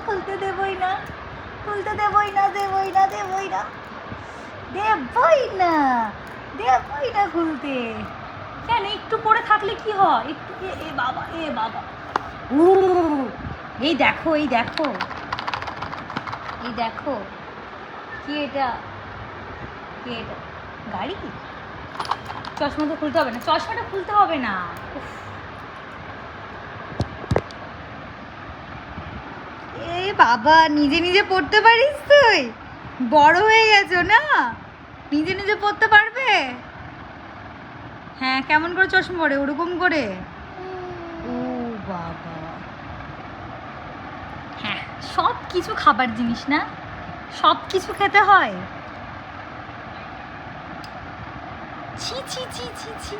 খুলতে দেবই না, খুলতে দেবই না, দেবই না, দেবই না, দেবই না, দেবই না খুলতে। কেন, একটু পরে থাকলে কি হয়? একটু এ বাবা, এ বাবা, ও এই দেখো, এই দেখো, এই দেখো, কি এটা, কি এটা, গাড়ি? চশমা তো খুলতে হবে না, চশমাটা খুলতে হবে না। উফ, এ বাবা, নিজে নিজে পড়তে পারিস তুই? বড় হয়ে গেছো না, নিজে নিজে পড়তে পারবে? হ্যাঁ, কেমন করে চশমা পড়ে? ওরকম করে? ও বাবা, হ্যাঁ, সব কিছু খাবার জিনিস না, সব কিছু খেতে হয়। ছি ছি ছি ছি ছি।